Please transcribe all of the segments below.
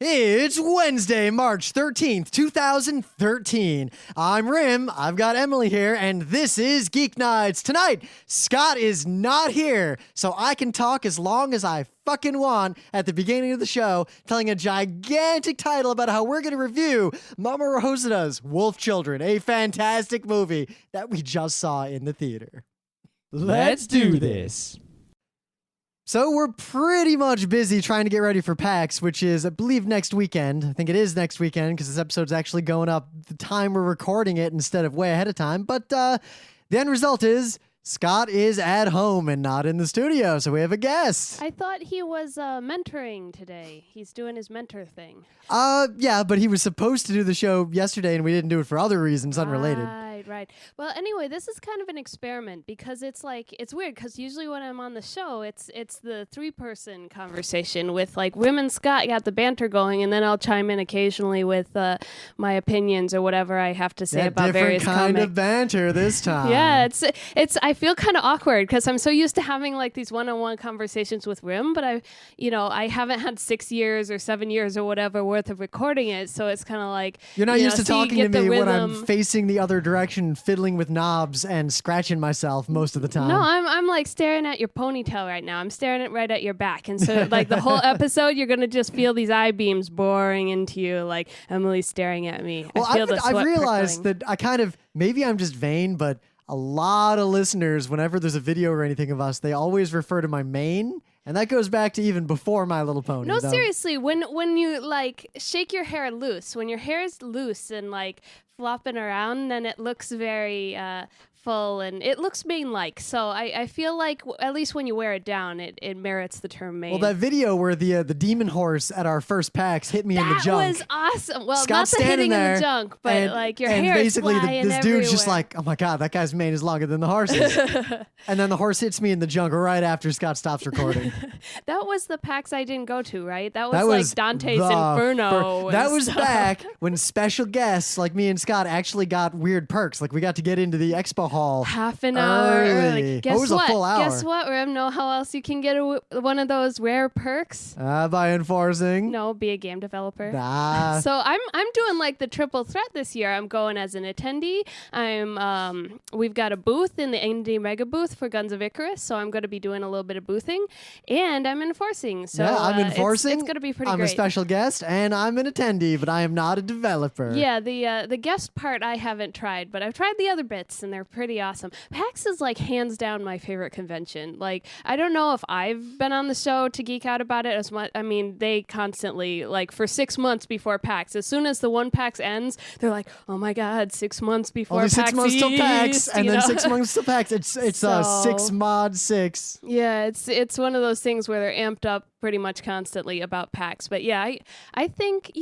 It's Wednesday, March 13th, 2013. I'm Rim, I've got Emily here, and this is Geeknights. Tonight, Scott is not here, so I can talk as long as I fucking want at the beginning of the show, telling a gigantic title about how we're going to review Mamoru Hosoda's Wolf Children, a fantastic movie that we just saw in the theater. Let's do this. So we're pretty much busy trying to get ready for PAX, which is, I believe, next weekend. I think it is next weekend because this episode's actually going up the time we're recording it instead of way ahead of time. But the end result is Scott is at home and not in the studio, so we have a guest. I thought he was mentoring today. He's doing his mentor thing. Yeah, but he was supposed to do the show yesterday and we didn't do it for other reasons unrelated. Right. Well, anyway, this is kind of an experiment because it's weird because usually when I'm on the show, it's the three-person conversation with like Wim and Scott got the banter going, and then I'll chime in occasionally with my opinions or whatever I have to say about various different kind of banter this time. Yeah, it's I feel kind of awkward because I'm so used to having like these one-on-one conversations with Wim, but I haven't had 6 years or 7 years or whatever worth of recording it, so it's kind of like you're not used to talking to me when I'm rhythm. Facing the other direction, fiddling with knobs and scratching myself most of the time. No, I'm like staring at your ponytail right now. I'm staring right at your back, and so like the whole episode, you're gonna just feel these eye beams boring into you, like Emily's staring at me. Well, I've realized that maybe I'm just vain, but a lot of listeners, whenever there's a video or anything of us, they always refer to my mane. And that goes back to even before My Little Pony. No, seriously, when you like shake your hair loose, when your hair is loose and like flopping around, then it looks very full and it looks mane-like. So I feel like at least when you wear it down, it merits the term mane. Well, that video where the demon horse at our first PAX hit me in the junk. That was awesome. Well, Scott's not the hitting there, in the junk, but and, like your and hair basically is flying this dude's just everywhere. like, oh my God, that guy's mane is longer than the horse's. And then the horse hits me in the junk right after Scott stops recording. That was the PAX I didn't go to, right? That was like Dante's Inferno. That was back when special guests like me and Scott actually got weird perks. Like we got to get into the expo hall half an hour early. Guess it was what? A full hour. Guess what, Rim? Know how else you can get one of those rare perks? By enforcing. No, be a game developer. Nah. So I'm doing like the triple threat this year. I'm going as an attendee. We've got a booth in the Indie Mega booth for Guns of Icarus, so I'm going to be doing a little bit of boothing, and I'm enforcing. So yeah, I'm enforcing. It's going to be pretty I'm great. a special guest, and I'm an attendee, but I am not a developer. Yeah, the guest part I haven't tried, but I've tried the other bits, and they're pretty awesome. PAX is like hands down my favorite convention. Like, I don't know if I've been on the show to geek out about it as much. I mean, they constantly, like, for 6 months before PAX, as soon as the one PAX ends, they're like, oh my God, 6 months before Only PAX 6 months till PAX, East, and then know? 6 months till PAX. It's 6 mod 6. Yeah, it's one of those things where they're amped up pretty much constantly about PAX. But yeah, I think,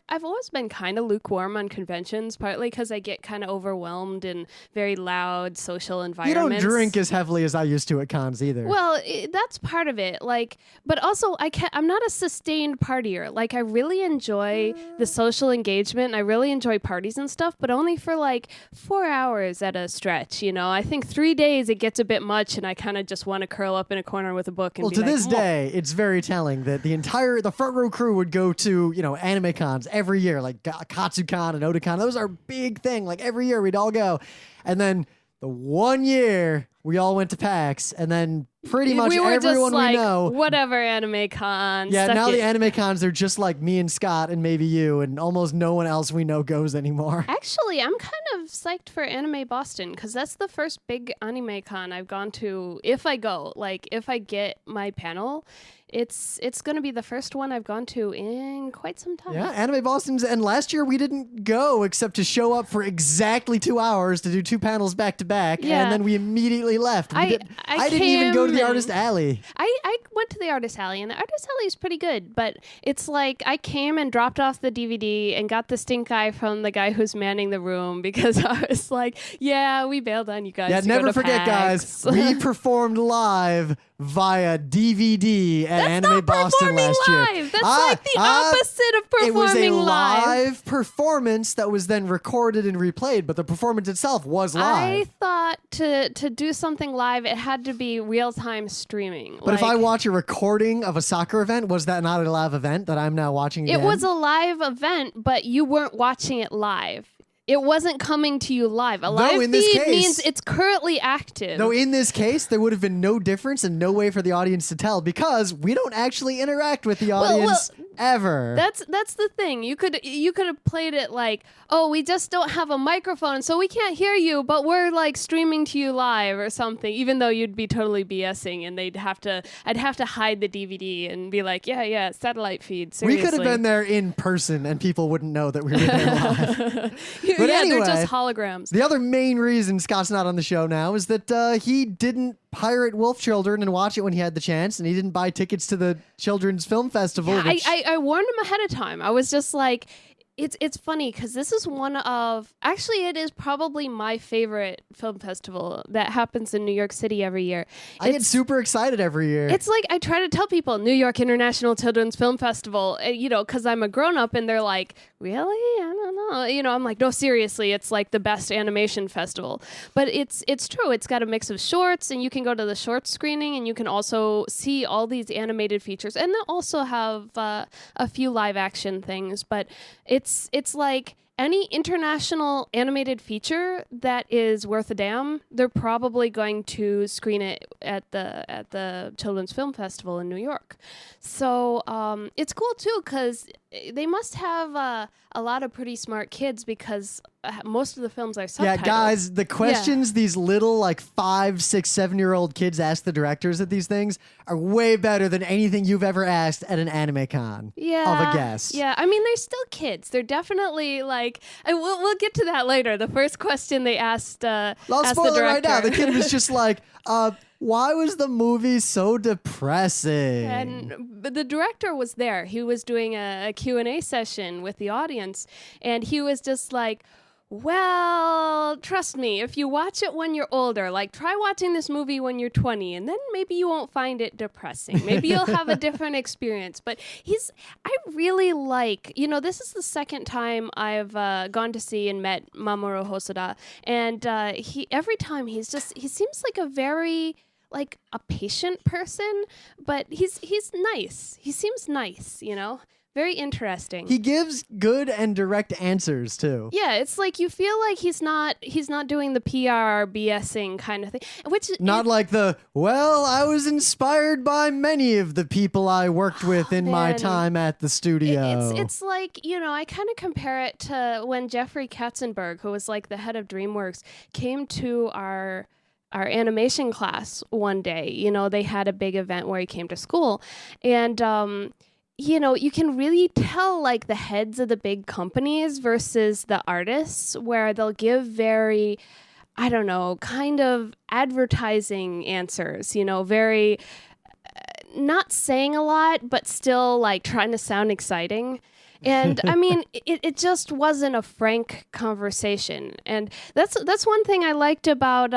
I've always been kind of lukewarm on conventions, partly because I get kind of overwhelmed in very loud social environments. You don't drink as heavily as I used to at cons either. Well, that's part of it. Like, but also I'm not a sustained partier. Like, I really enjoy the social engagement. I really enjoy parties and stuff, but only for like 4 hours at a stretch. I think 3 days it gets a bit much, and I kind of just want to curl up in a corner with a book and well, be to like, this day, it's very telling that the front row crew would go to, anime cons every year, like Katsucon and Otakon. Those are a big thing. Like every year we'd all go. And then the one year we all went to PAX, and then pretty much we were everyone just like, we know. Whatever, anime con. Yeah, now the the anime cons are just like me and Scott and maybe you, and almost no one else we know goes anymore. Actually, I'm kind of psyched for Anime Boston because that's the first big anime con I've gone to. If I go, like if I get my panel, it's going to be the first one I've gone to in quite some time. Yeah, Anime Boston's, and last year we didn't go except to show up for exactly 2 hours to do 2 panels back to back, and then we immediately left. I didn't even go to the Artist Alley. I went to the Artist Alley, and the Artist Alley is pretty good, but it's like I came and dropped off the DVD and got the stink eye from the guy who's manning the room because I was like, yeah, we bailed on you guys. Yeah, to never go to forget, PAX. guys, we performed live via DVD Anime not Boston performing last year. live. That's like the opposite of performing It was a live. live performance that was then recorded and replayed, but the performance itself was live. I thought to do something live, it had to be real-time streaming. But if I watch a recording of a soccer event, was that not a live event that I'm now watching again? It was a live event, but you weren't watching it live. It wasn't coming to you live. A live feed means it's currently active. No, in this case, there would have been no difference and no way for the audience to tell because we don't actually interact with the audience ever. That's the thing. You could have played it like, oh, we just don't have a microphone, so we can't hear you, but we're like streaming to you live or something. Even though you'd be totally BSing, and I'd have to hide the DVD and be like, yeah, satellite feed. Seriously. We could have been there in person, and people wouldn't know that we were there live. But anyway, they're just holograms. The other main reason Scott's not on the show now is that he didn't pirate Wolf Children and watch it when he had the chance, and he didn't buy tickets to the Children's Film Festival. Yeah, I warned him ahead of time. I was just like, it's funny because this is it is probably my favorite film festival that happens in New York City every year. I get super excited every year. It's like I try to tell people New York International Children's Film Festival, because I'm a grown up, and they're like, really? I don't know. I'm like, no, seriously, it's like the best animation festival. But it's true. It's got a mix of shorts, and you can go to the short screening, and you can also see all these animated features, and they'll also have a few live action things. But it's like any international animated feature that is worth a damn, they're probably going to screen it at the Children's Film Festival in New York. So it's cool too because they must have a lot of pretty smart kids because most of the films are subtitled. Yeah, guys, the questions these little 5, 6, 7-year-old kids ask the directors at these things are way better than anything you've ever asked at an anime con of a guest. Yeah, I mean, they're still kids. They're definitely and we'll get to that later. The first question they asked I'll asked spoil the it right director. now. The kid was just like, why was the movie so depressing? But the director was there. He was doing a Q&A session with the audience, and he was just like, well, trust me, if you watch it when you're older, try watching this movie when you're 20, and then maybe you won't find it depressing. Maybe you'll have a different experience. But I really this is the second time I've gone to see and met Mamoru Hosoda, and every time he seems like a very a patient person, but he's nice. He seems nice, Very interesting. He gives good and direct answers too. Yeah, it's like you feel like he's not doing the PR BSing kind of thing. Which Not like I was inspired by many of the people I worked with in my time at the studio. It's like, I kind of compare it to when Jeffrey Katzenberg, who was the head of DreamWorks, came to our animation class one day. They had a big event where he came to school, and you can really tell the heads of the big companies versus the artists, where they'll give very, I don't know, kind of advertising answers, very not saying a lot, but still trying to sound exciting. And I mean, it just wasn't a frank conversation. And that's one thing I liked about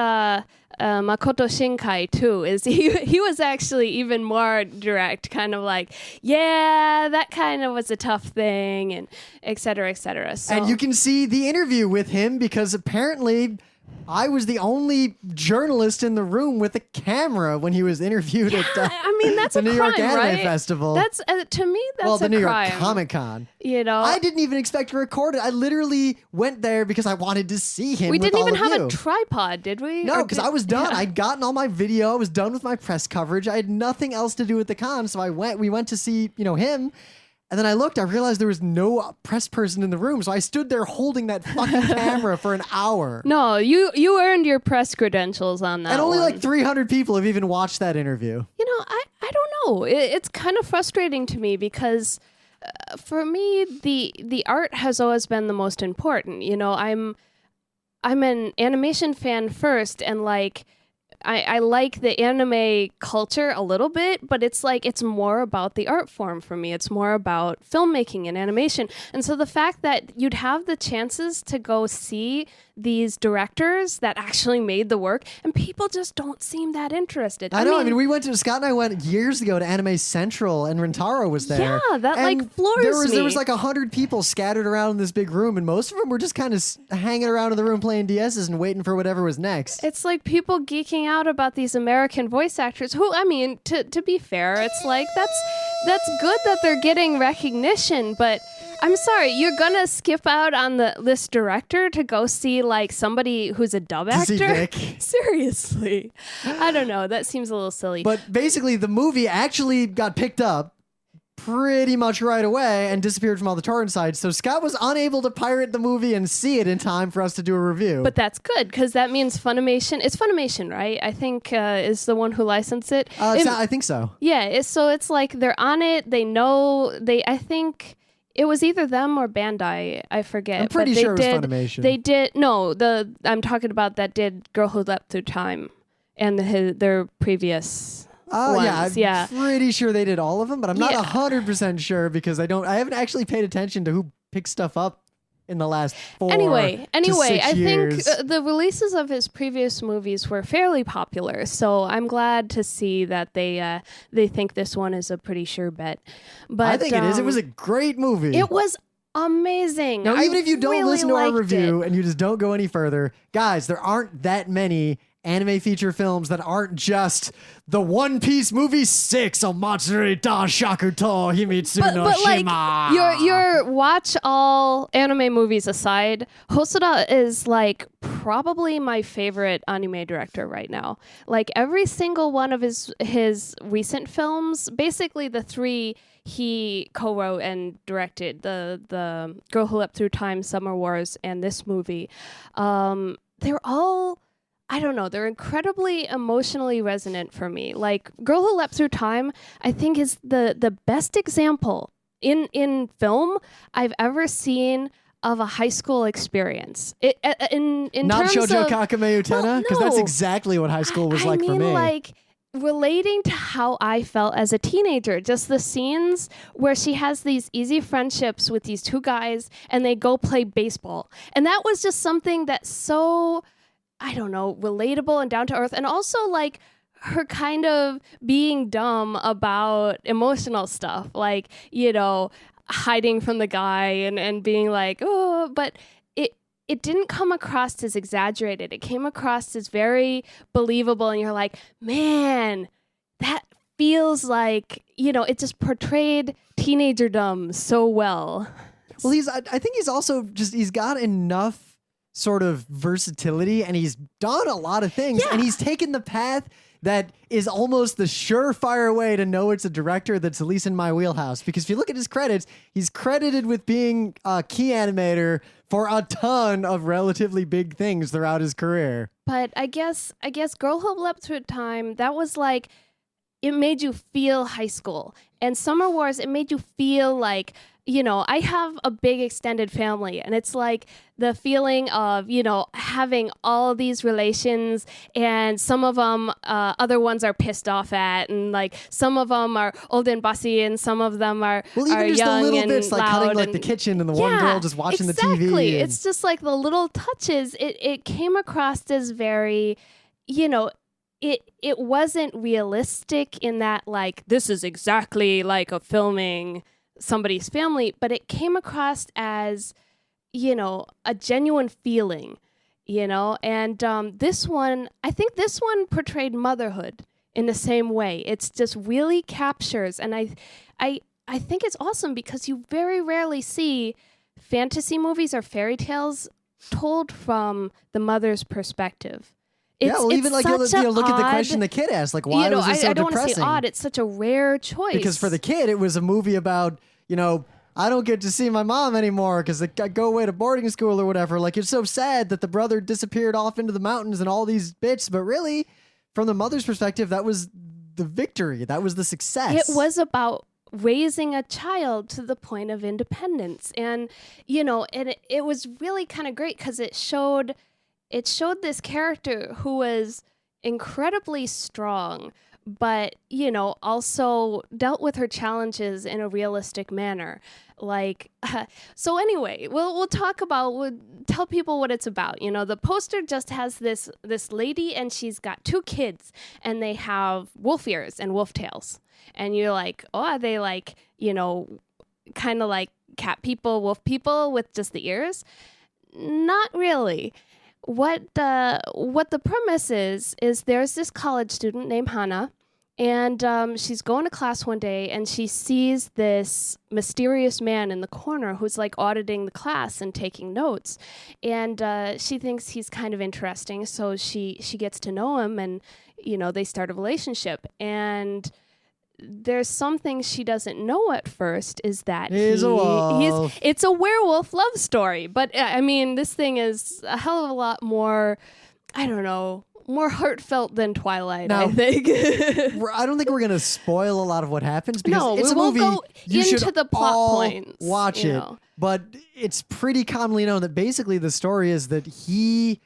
Makoto Shinkai too, is he was actually even more direct, kind of that kind of was a tough thing, and et cetera, et cetera. So, and you can see the interview with him because apparently I was the only journalist in the room with a camera when he was interviewed at that's the a New crime, York Anime right? Festival. That's to me, that's the New crime. York Comic Con. I didn't even expect to record it. I literally went there because I wanted to see him. We with didn't all even of have you. a tripod, did we? No, because I was done. I'd gotten all my video. I was done with my press coverage. I had nothing else to do at the con, so we went to see him. And then I looked, I realized there was no press person in the room, so I stood there holding that fucking camera for an hour. No, you earned your press credentials on that. And only one. 300 people have even watched that interview. I don't know. It's kind of frustrating to me because for me, the art has always been the most important. I'm an animation fan first, and I like the anime culture a little bit, but it's like it's more about the art form for me. It's more about filmmaking and animation. And so the fact that you'd have the chances to go see these directors that actually made the work, and people just don't seem that interested. I know. I mean, Scott and I went years ago to Anime Central, and Rintaro was there. Yeah, that and like floors me. There was like 100 people scattered around in this big room, and most of them were just kind of hanging around in the room playing DSs and waiting for whatever was next. It's like people geeking out about these American voice actors who, I mean, to be fair, it's like that's good that they're getting recognition, but I'm sorry, you're gonna skip out on this director to go see like somebody who's a dub actor? To see Vic. Seriously. I don't know. That seems a little silly. But basically, the movie actually got picked up pretty much right away and disappeared from all the torrent sites. So Scott was unable to pirate the movie and see it in time for us to do a review. But that's good, because that means Funimation. It's Funimation, right? I think is the one who licensed it. I think so. Yeah. So it's like they're on it. They know. I think it was either them or Bandai. I forget. I'm pretty sure it was Funimation. They did. No, I'm talking about that did Girl Who Leapt Through Time and their previous. Yeah, I'm pretty sure they did all of them, but I'm not 100% sure because I haven't actually paid attention to who picked stuff up in the last 4 Anyway, to 6 I years. think the releases of his previous movies were fairly popular, so I'm glad to see that they think this one is a pretty sure bet. But I think it is. It was a great movie. It was amazing. Now, even if you don't really listen to our liked review it. and you just don't go any further, guys, there aren't that many anime feature films that aren't just the One Piece movie 6 Omatsuri da Shakuto Himitsu no but like Shima. your watch all anime movies aside, Hosoda is like probably my favorite anime director right now. Like every single one of his recent films, basically the 3 he co-wrote and directed, the Girl Who Leapt Through Time, Summer Wars, and this movie, they're all, I don't know, they're incredibly emotionally resonant for me. Like Girl Who Leapt Through Time, I think is the best example in film I've ever seen of a high school experience. In Not terms Shoujo of Kakame Utena? Because that's no. exactly what high school was I like mean, for me. like relating to how I felt as a teenager, just the scenes where she has these easy friendships with these 2 guys and they go play baseball. And that was just something that's so, I don't know, relatable and down to earth. And also like her kind of being dumb about emotional stuff, like, you know, hiding from the guy and being like, oh, but it didn't come across as exaggerated. It came across as very believable. And you're like, man, that feels like, you know, it just portrayed teenagerdom so well. Well, I think he's got enough sort of versatility and he's done a lot of things and he's taken the path that is almost the surefire way to know it's a director that's at least in my wheelhouse. Because if you look at his credits, he's credited with being a key animator for a ton of relatively big things throughout his career. But I guess Girl Who Leapt Through Time, that was like, it made you feel high school. And Summer Wars, it made you feel like, you know, I have a big extended family and it's like the feeling of, you know, having all these relations and some of them, other ones are pissed off at, and like some of them are old and bossy and some of them are even are just young the little and bits like cutting like and, the kitchen and the one girl just watching the TV. Exactly. It's just like the little touches. It came across as very, you know, it wasn't realistic in that like this is exactly like a filming somebody's family, but it came across as, you know, a genuine feeling, you know, and this one portrayed motherhood in the same way. It's just really captures, and I think it's awesome because you very rarely see fantasy movies or fairy tales told from the mother's perspective. Even like look at the question the kid asked, like why was this so I don't depressing? want to say odd. It's such a rare choice. Because for the kid, it was a movie about, you know, I don't get to see my mom anymore because I go away to boarding school or whatever. Like it's so sad that the brother disappeared off into the mountains and all these bits. But really, from the mother's perspective, that was the victory. That was the success. It was about raising a child to the point of independence, and you know, and it was really kind of great because it showed this character who was, incredibly strong, but, also dealt with her challenges in a realistic manner. Like, so anyway, we'll tell people what it's about. The poster just has this lady, and she's got 2 kids, and they have wolf ears and wolf tails. And you're like, oh, are they like, kind of like cat people, wolf people with just the ears? Not really. What the premise is there's this college student named Hana, and she's going to class one day, and she sees this mysterious man in the corner who's like auditing the class and taking notes, and she thinks he's kind of interesting, so she gets to know him, and they start a relationship. And there's something she doesn't know at first, is that it's a werewolf love story. But I mean, this thing is a hell of a lot more, I don't know, more heartfelt than Twilight, now, I think. I don't think we're going to spoil a lot of what happens, because it's a we won't movie go you into should the plot all points. Watch it. But it's pretty commonly known that basically the story is that he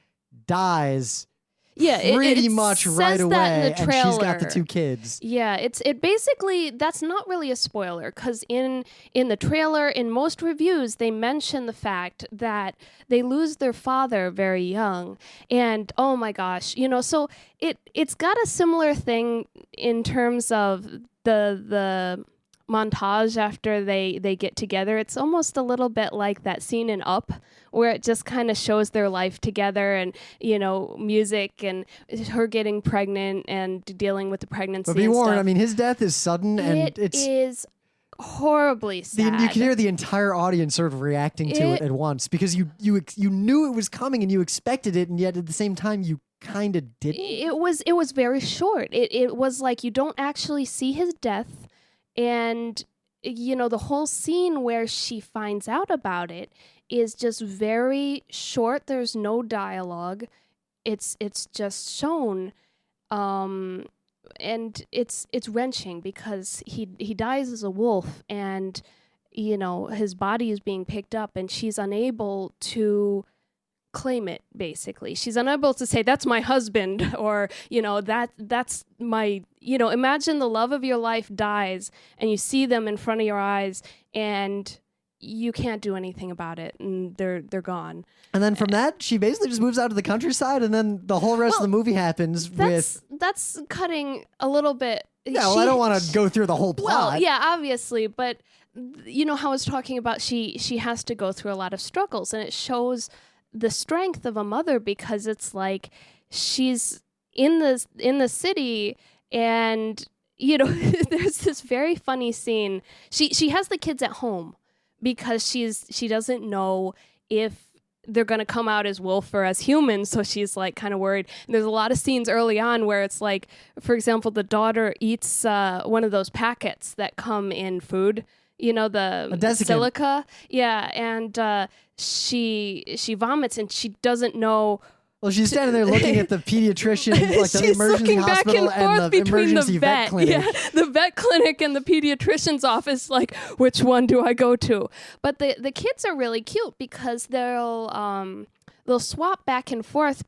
dies pretty much right away, and she's got the 2 kids. Yeah, it basically, that's not really a spoiler, because in the trailer, in most reviews, they mention the fact that they lose their father very young, and oh my gosh, so it's got a similar thing in terms of the montage after they get together. It's almost a little bit like that scene in Up, where it just kind of shows their life together, and music and her getting pregnant and dealing with the pregnancy. But be warned, stuff. I mean, his death is sudden, and it is horribly sad. You can hear the entire audience sort of reacting to it at once, because you knew it was coming and you expected it, and yet at the same time you kind of didn't. It was very short. It was like you don't actually see his death. And, the whole scene where she finds out about it is just very short. There's no dialogue. It's just shown. And it's wrenching, because he dies as a wolf, and, his body is being picked up, and she's unable to claim it, basically. She's unable to say, that's my husband, or, that's my, imagine the love of your life dies, and you see them in front of your eyes, and you can't do anything about it, and they're gone. And then from that, she basically just moves out to the countryside, and then the whole rest of the movie happens that's cutting a little bit. Yeah, well, I don't want to go through the whole plot. Well, yeah, obviously, but how I was talking about, she has to go through a lot of struggles, and it shows the strength of a mother, because it's like she's in the city, and there's this very funny scene. She has the kids at home, because she doesn't know if they're going to come out as wolf or as humans, so she's like kind of worried. And there's a lot of scenes early on where it's like, for example, the daughter eats one of those packets that come in food, the silica. Yeah, and she vomits, and she doesn't know. Well, she's standing there looking at the pediatrician, like the emergency hospital and the emergency vet clinic. Yeah, the vet clinic and the pediatrician's office, like, which one do I go to? But the kids are really cute, because they'll swap back and forth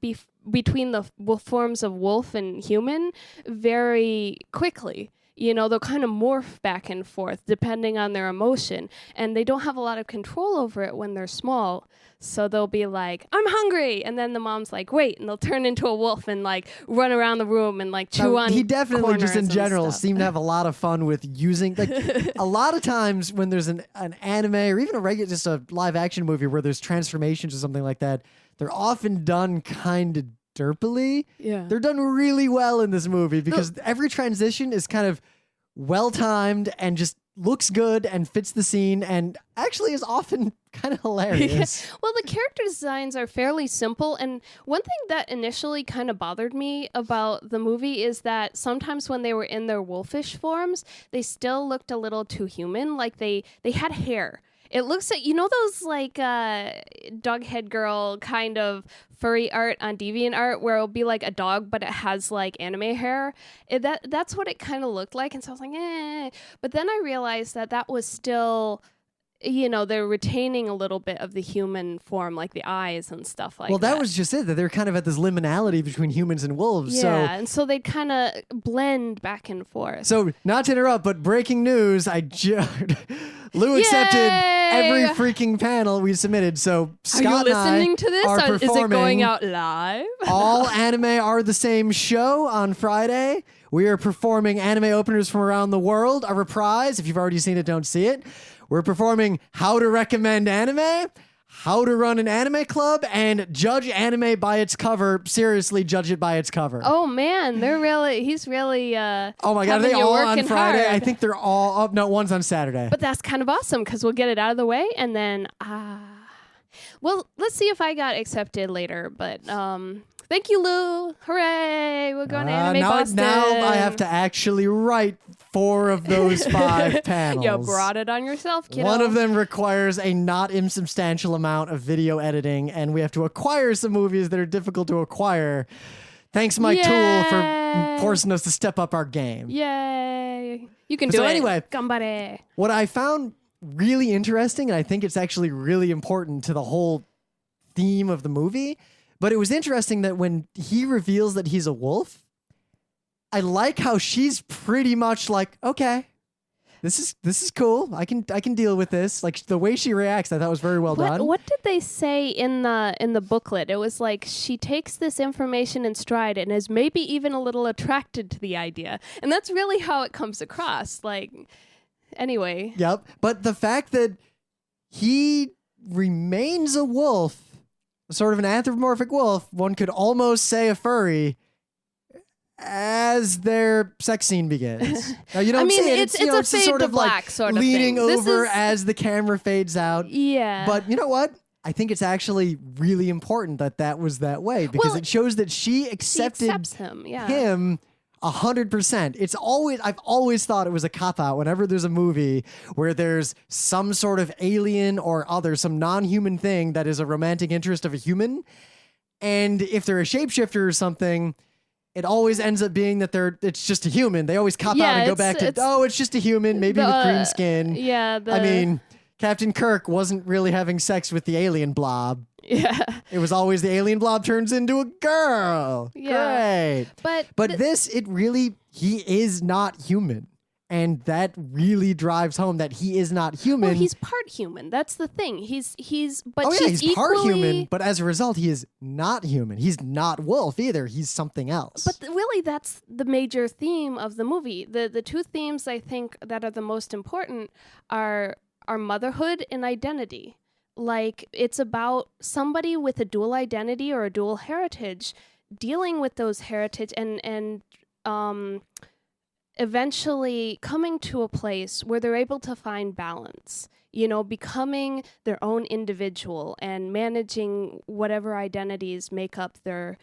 between the forms of wolf and human very quickly. They'll kind of morph back and forth depending on their emotion, and they don't have a lot of control over it when they're small. So they'll be like, I'm hungry, and then the mom's like, wait, and they'll turn into a wolf and like run around the room and like chew on. He definitely just in general seemed to have a lot of fun with using, like, a lot of times when there's an anime or even just a live action movie where there's transformations or something like that, they're often done kind of derpily. Yeah. They're done really well in this movie, because every transition is kind of well timed and just looks good and fits the scene, and actually is often kind of hilarious. Yeah. Well, the character designs are fairly simple, and one thing that initially kind of bothered me about the movie is that sometimes when they were in their wolfish forms, they still looked a little too human. Like they had hair. It looks like, those like dog head girl kind of furry art on DeviantArt where it'll be like a dog, but it has like anime hair. That's what it kind of looked like. And so I was like, eh. But then I realized that was still they're retaining a little bit of the human form, like the eyes and stuff like that. Well, that was just it, that they're kind of at this liminality between humans and wolves. Yeah, and so they kind of blend back and forth. So, not to interrupt, but breaking news, Lou accepted every freaking panel we submitted. So, Scott Are you listening to this? are Is it performing going out live? All Anime Are the Same show on Friday. We are performing anime openers from around the world, a reprise. If you've already seen it, don't see it. We're performing How to Recommend Anime, How to Run an Anime Club, and Judge Anime by its cover. Seriously, judge it by its cover. Oh man, he's really oh my God, are they you all on working Friday? hard. I think they're all up. No, one's on Saturday. But that's kind of awesome because we'll get it out of the way and then well, let's see if I got accepted later. But thank you, Lou. Hooray! We're going to Anime Boston. Now I have to actually write 4 of those 5 panels. You brought it on yourself, kiddo. One of them requires a not insubstantial amount of video editing, and we have to acquire some movies that are difficult to acquire. Thanks, Mike Toole, for forcing us to step up our game. Yay! You can do it. So anyway, Gambare. what I found really interesting, and I think it's actually really important to the whole theme of the movie, but it was interesting that when he reveals that he's a wolf, I like how she's pretty much like, okay, this is cool. I can deal with this. Like the way she reacts, I thought was very well done. What did they say in the booklet? It was like she takes this information in stride and is maybe even a little attracted to the idea, and that's really how it comes across. Like, anyway. Yep. But the fact that he remains a wolf, sort of an anthropomorphic wolf, one could almost say a furry, as their sex scene begins. Now, you don't see it. It's a fade sort to of black like sort of leaning thing. over as the camera fades out. Yeah. But you know what? I think it's actually really important that was that way because it shows that she accepts him. Yeah. him 100%. I've always thought it was a cop-out whenever there's a movie where there's some sort of alien or other, some non-human thing that is a romantic interest of a human. And if they're a shapeshifter or something, it always ends up being that it's just a human. They always cop out and go back to, it's just a human, maybe with green skin. Yeah. I mean, Captain Kirk wasn't really having sex with the alien blob. Yeah. It was always the alien blob turns into a girl. Yeah. Great. But he is not human. And that really drives home that he is not human. Well, he's part human. That's the thing. He's he's equally part human, but as a result, he is not human. He's not wolf either. He's something else. But really, that's the major theme of the movie. The 2 themes I think that are the most important are motherhood and identity. Like, it's about somebody with a dual identity or a dual heritage dealing with those heritage and eventually coming to a place where they're able to find balance, becoming their own individual and managing whatever identities make up their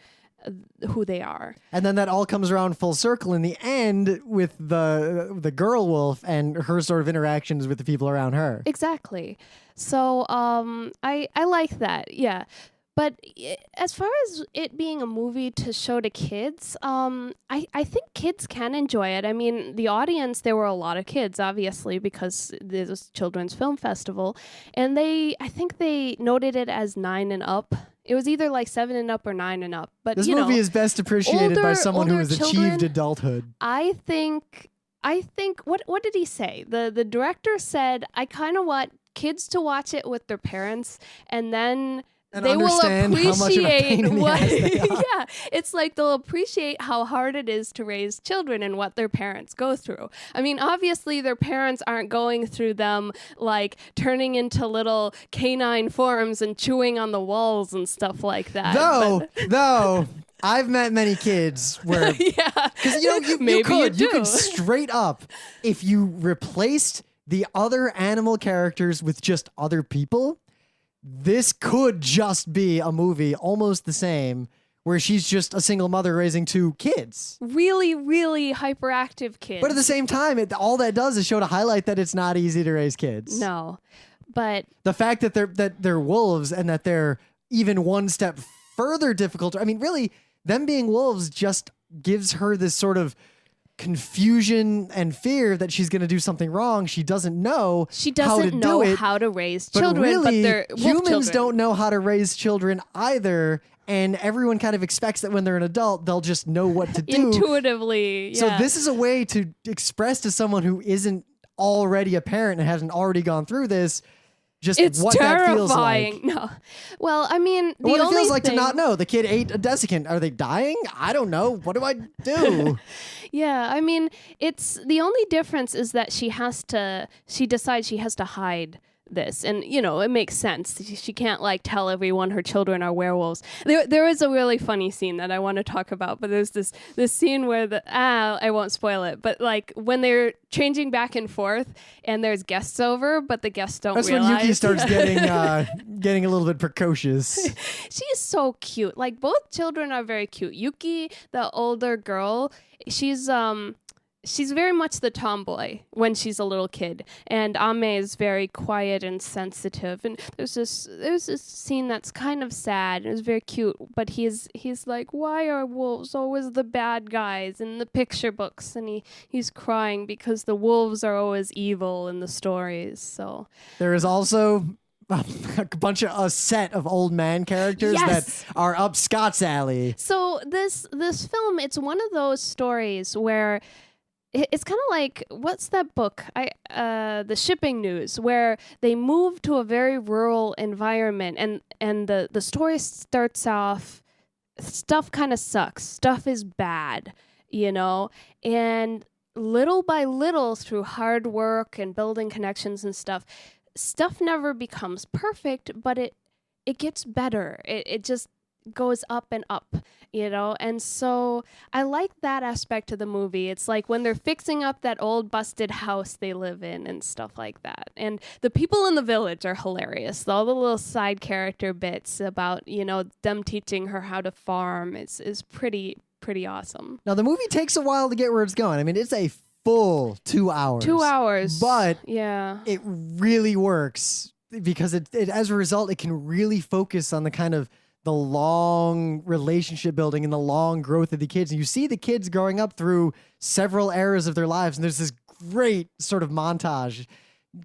who they are. And then that all comes around full circle in the end with the girl wolf and her sort of interactions with the people around her. Exactly. So I like that. Yeah. But as far as it being a movie to show to kids, I think kids can enjoy it. I mean, the audience, there were a lot of kids, obviously, because this was Children's Film Festival. And I think they noted it as 9 and up. It was either like 7 and up or 9 and up. But this movie is best appreciated by someone who has achieved adulthood. I think what did he say? The director said, I kind of want kids to watch it with their parents and then they will appreciate yeah, it's like they'll appreciate how hard it is to raise children and what their parents go through. I mean, obviously their parents aren't going through them like turning into little canine forms and chewing on the walls and stuff like that. Though I've met many kids where because you could straight up, if you replaced the other animal characters with just other people, this could just be a movie almost the same where she's just a single mother raising 2 kids. Really, really hyperactive kids. But at the same time, all that does is show to highlight that it's not easy to raise kids. No. But the fact that they're wolves and that they're even one step further difficult. I mean, really, them being wolves just gives her this sort of confusion and fear that she's going to do something wrong. She doesn't know She how to doesn't know do it. how to raise But children, really, but they're wolf humans children. don't know how to raise children either. And everyone kind of expects that when they're an adult, they'll just know what to do. Intuitively. Yeah. So this is a way to express to someone who isn't already a parent and hasn't already gone through this, just it's what that feels terrifying. like. No. Well, I mean, the What it only feels like thing, to not know. The kid ate a desiccant. Are they dying? I don't know. What do I do? Yeah, I mean, it's the only difference is that she decides she has to hide this, and it makes sense. She can't like tell everyone her children are werewolves. There is a really funny scene that I want to talk about, but there's this scene where I won't spoil it, but like when they're changing back and forth and there's guests over, but the guests don't That's realize. when Yuki starts getting a little bit precocious. She is so cute. Like both children are very cute. Yuki, the older girl, she's very much the tomboy when she's a little kid, and Ame is very quiet and sensitive. And there's this scene that's kind of sad and it's very cute, but he's like, why are wolves always the bad guys in the picture books? And he's crying because the wolves are always evil in the stories. So There is also a set of old man characters Yes. that are up Scott's alley. So this film, it's one of those stories where it's kind of like, what's that book? The Shipping News, where they move to a very rural environment, and the story starts off, stuff kind of sucks, stuff is bad, and little by little, through hard work and building connections and stuff never becomes perfect, but it gets better. It just goes up and up, and so I like that aspect of the movie. It's like when they're fixing up that old busted house they live in and stuff like that, and the people in the village are hilarious. All the little side character bits about them teaching her how to farm is pretty awesome. Now, the movie takes a while to get where it's going. I mean, it's a full 2 hours. 2 hours, But yeah, it really works because it as a result, it can really focus on the kind of the long relationship building and the long growth of the kids. And you see the kids growing up through several eras of their lives. And there's this great sort of montage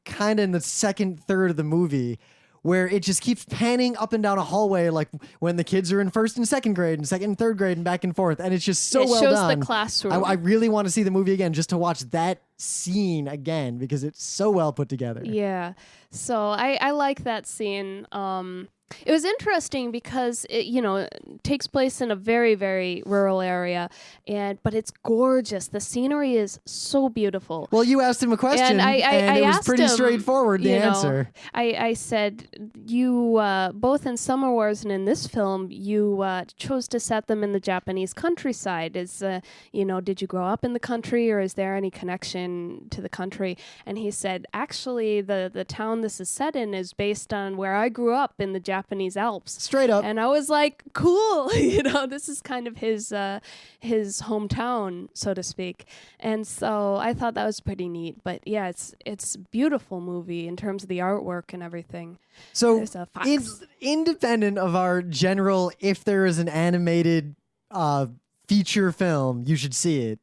kind of in the second third of the movie where it just keeps panning up and down a hallway, like when the kids are in first and second grade and second and third grade and back and forth. And it's just so it well shows done. the classroom. I really want to see the movie again just to watch that scene again because it's so well put together. Yeah. So I like that scene. It was interesting because it takes place in a very, very rural area, but it's gorgeous. The scenery is so beautiful. Well, you asked him a question, And I it was asked pretty him, straightforward, the answer. I said, you, both in Summer Wars and in this film, you chose to set them in the Japanese countryside. Did you grow up in the country, or is there any connection to the country? And he said, actually, the town this is set in is based on where I grew up in the Japanese Alps. Straight up. And I was like, cool, this is kind of his hometown, so to speak. And so I thought that was pretty neat. But yeah, it's a beautiful movie in terms of the artwork and everything. So There's a fox. it's independent of our general, if there is an animated feature film, you should see it.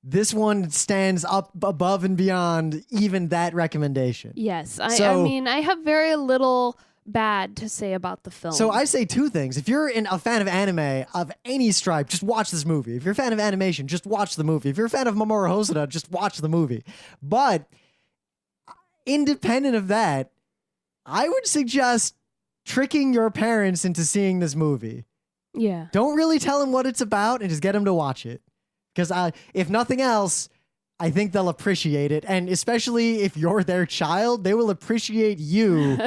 This one stands up above and beyond even that recommendation. Yes, I So- mean, I have very little bad to say about the film. So I say two things. If you're a fan of anime of any stripe, just watch this movie. If you're a fan of animation, just watch the movie. If you're a fan of Mamoru Hosoda, just watch the movie. But independent of that, I would suggest tricking your parents into seeing this movie. Yeah. Don't really tell them what it's about and just get them to watch it. Because if nothing else, I think they'll appreciate it. And especially if you're their child, they will appreciate you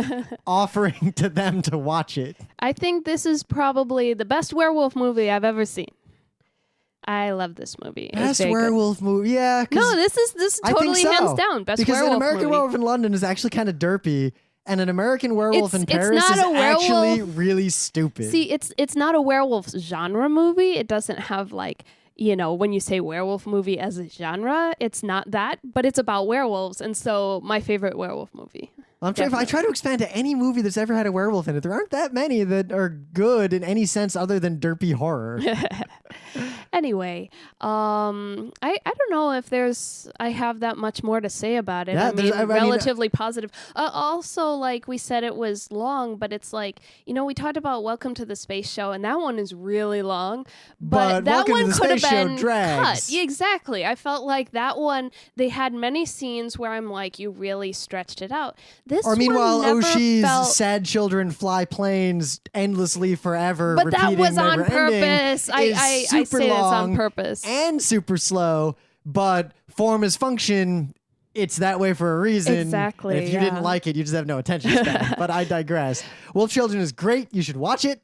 offering to them to watch it. I think this is probably the best werewolf movie I've ever seen. I love this movie. It's Best very good. werewolf movie, yeah. 'Cause No, this is I think totally so. hands down best because werewolf an American movie. Werewolf in London is actually kind of derpy, and an American Werewolf in It's Paris not is a werewolf. actually really stupid. See, it's not a werewolf genre movie. It doesn't have like, when you say werewolf movie as a genre, it's not that, but it's about werewolves. And so my favorite werewolf movie. I'm sure if I try to expand to any movie that's ever had a werewolf in it, there aren't that many that are good in any sense other than derpy horror. Anyway, I don't know if I have that much more to say about it. Yeah, Relatively positive. Also, like we said, it was long, but it's like, we talked about Welcome to the Space Show, and that one is really long, but that Welcome one to the could have Space Show been drags. cut. Yeah, exactly. I felt like that one, they had many scenes where I'm like, you really stretched it out. This Or meanwhile, one never Oshi's felt... sad children fly planes endlessly forever. But that was on never ending, purpose. I say super that's long on purpose. and super slow, but form as function, it's that way for a reason. Exactly. And if you didn't like it, you just have no attention span. But I digress. Wolf Children is great. You should watch it.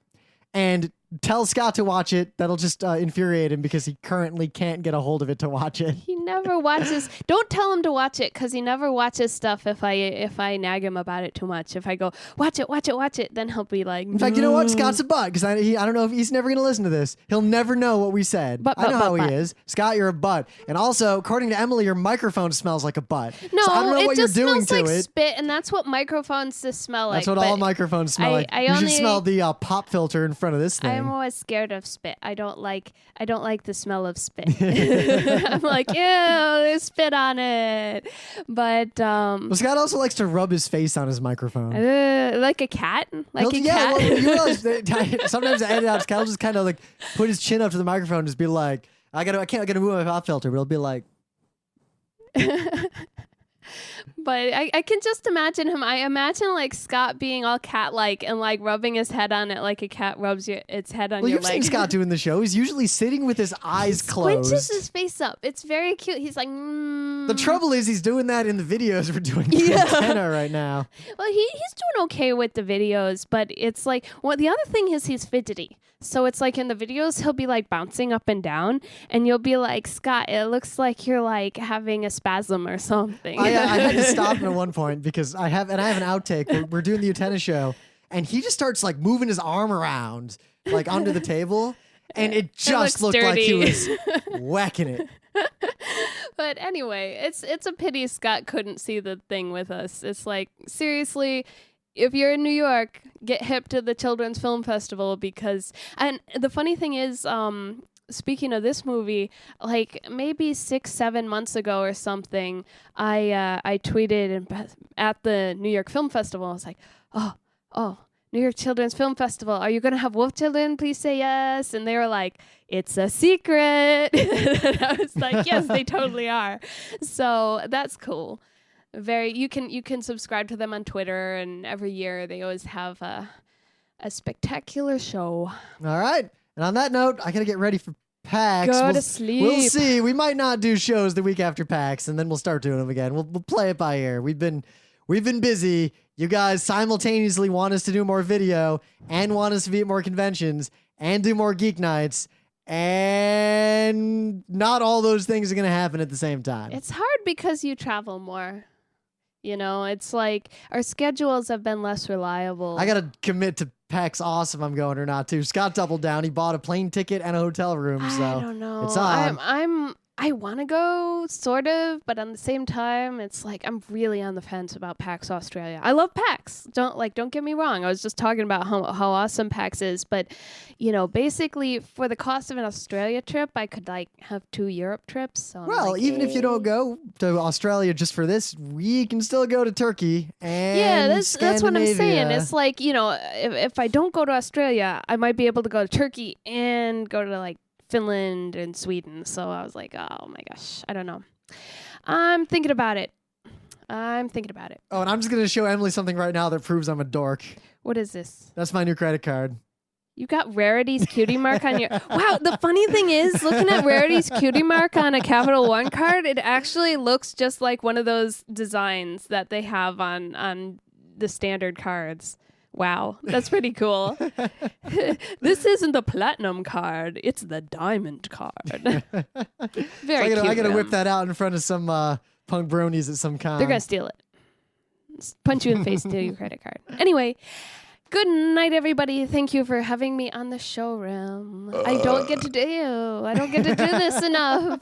And tell Scott to watch it. That'll just infuriate him because he currently can't get a hold of it to watch it. He never watches. Don't tell him to watch it because he never watches stuff if I nag him about it too much. If I go, watch it, then he'll be like, In fact, you know what? Scott's a butt because I don't know if he's never going to listen to this. He'll never know what we said. I know how he is. Scott, you're a butt. And also, according to Emily, your microphone smells like a butt. No, so I don't know it what you're just doing smells like to it. spit, and that's what microphones just smell like. That's what all microphones smell like. You should smell the pop filter in front of this thing. I'm always scared of spit. I don't like the smell of spit. I'm like, ew, there's spit on it. But well, Scott also likes to rub his face on his microphone. like a cat, cat. Well, you realize that sometimes I edit out. Scott will just kind of like put his chin up to the microphone, and just be like, I gotta move my pop filter, but it'll be like. But I can just imagine him. I imagine like Scott being all cat-like and like rubbing his head on it like a cat rubs its head on your leg. Well, you've seen Scott doing the show. He's usually sitting with his eyes closed. Squinches his face up. It's very cute. He's like, The trouble is he's doing that in the videos we're doing for Antenna right now. Well, he's doing okay with the videos, but it's like, the other thing is he's fidgety. So it's like in the videos, he'll be like bouncing up and down, and you'll be like, Scott, it looks like you're like having a spasm or something. I had to stop him at one point because I have an outtake. We're doing the Antenna show, and he just starts like moving his arm around like under the table, and it just looked dirty. like he was whacking it. But anyway, it's a pity Scott couldn't see the thing with us. It's like, seriously, if you're in New York, get hip to the Children's Film Festival and the funny thing is, speaking of this movie, like maybe 6-7 months ago or something, I tweeted at the New York Film Festival. I was like, oh, New York Children's Film Festival. Are you going to have wolf children? Please say yes. And they were like, it's a secret. And I was like, yes, they totally are. So that's cool. You can subscribe to them on Twitter, and every year they always have a spectacular show. All right. And on that note, I got to get ready for PAX. Go to sleep. We'll see. We might not do shows the week after PAX, and then we'll start doing them again. We'll play it by ear. We've been busy. You guys simultaneously want us to do more video and want us to be at more conventions and do more Geek Nights, and not all those things are going to happen at the same time. It's hard because you travel more. It's like our schedules have been less reliable. I got to commit to PAX Awesome I'm going or not too. Scott doubled down. He bought a plane ticket and a hotel room. So I don't know. It's on. I want to go, sort of, but at the same time, it's like I'm really on the fence about PAX Australia. I love PAX. Don't get me wrong. I was just talking about how awesome PAX is, but basically for the cost of an Australia trip, I could have 2 Europe trips. So well, even if you don't go to Australia just for this, we can still go to Turkey and that's what I'm saying. It's like, if I don't go to Australia, I might be able to go to Turkey and go to Finland and Sweden. So I was like, oh my gosh, I don't know. I'm thinking about it. Oh, and I'm just going to show Emily something right now that proves I'm a dork. What is this? That's my new credit card. You got Rarity's cutie mark on your... Wow, the funny thing is, looking at Rarity's cutie mark on a Capital One card, it actually looks just like one of those designs that they have on the standard cards. Wow, that's pretty cool. This isn't the platinum card, it's the diamond card. Very cute. I gotta whip that out in front of some punk bronies at some con. They're gonna steal it. Punch you in the face, steal your credit card. Anyway, good night, everybody. Thank you for having me on the showroom. I don't get to do this enough.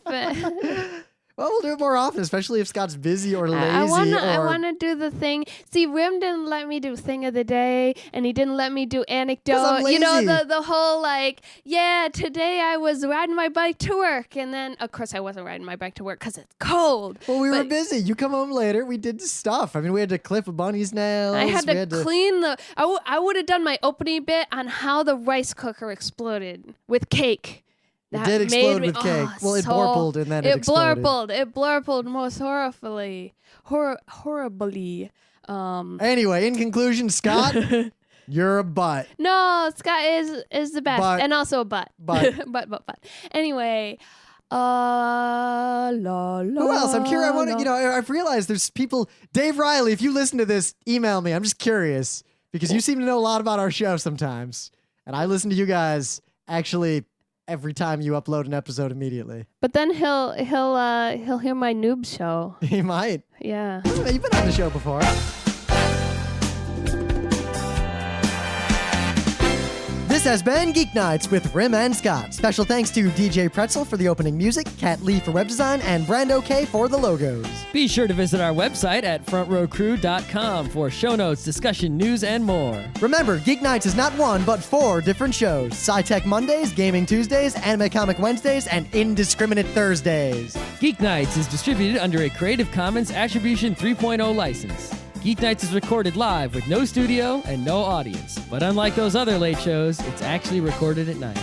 Well, we'll do it more often, especially if Scott's busy or lazy. I want to do the thing. See, Rim didn't let me do thing of the day, and he didn't let me do 'Cause anecdote. I'm You know, lazy. the whole like, yeah, today I was riding my bike to work, and then of course I wasn't riding my bike to work because it's cold. Well, we were But busy. You come home later. We did stuff. I mean, we had to clip a bunny's nails. I had we to clean the. I would have done my opening bit on how the rice cooker exploded with cake. It That did made explode me- with cake. Well, it so- blurpled and then it exploded. It blurpled most horribly. Anyway, in conclusion, Scott, you're a butt. No, Scott is the best, But- and also a butt. but- but. Anyway, la la. Who else? I'm curious. I've realized there's people. Dave Riley, if you listen to this, email me. I'm just curious because you seem to know a lot about our show sometimes, and I listen to you guys actually every time you upload an episode immediately. But then he'll hear my noob show. He might. Yeah. You've been on the show before. This has been Geek Nights with Rim and Scott. Special thanks to DJ Pretzel for the opening music, Kat Lee for web design, and Brando K for the logos. Be sure to visit our website at frontrowcrew.com for show notes, discussion, news, and more. Remember, Geek Nights is not one, but 4 different shows. Sci-Tech Mondays, Gaming Tuesdays, Anime Comic Wednesdays, and Indiscriminate Thursdays. Geek Nights is distributed under a Creative Commons Attribution 3.0 license. Geek Nights is recorded live with no studio and no audience. But unlike those other late shows, it's actually recorded at night.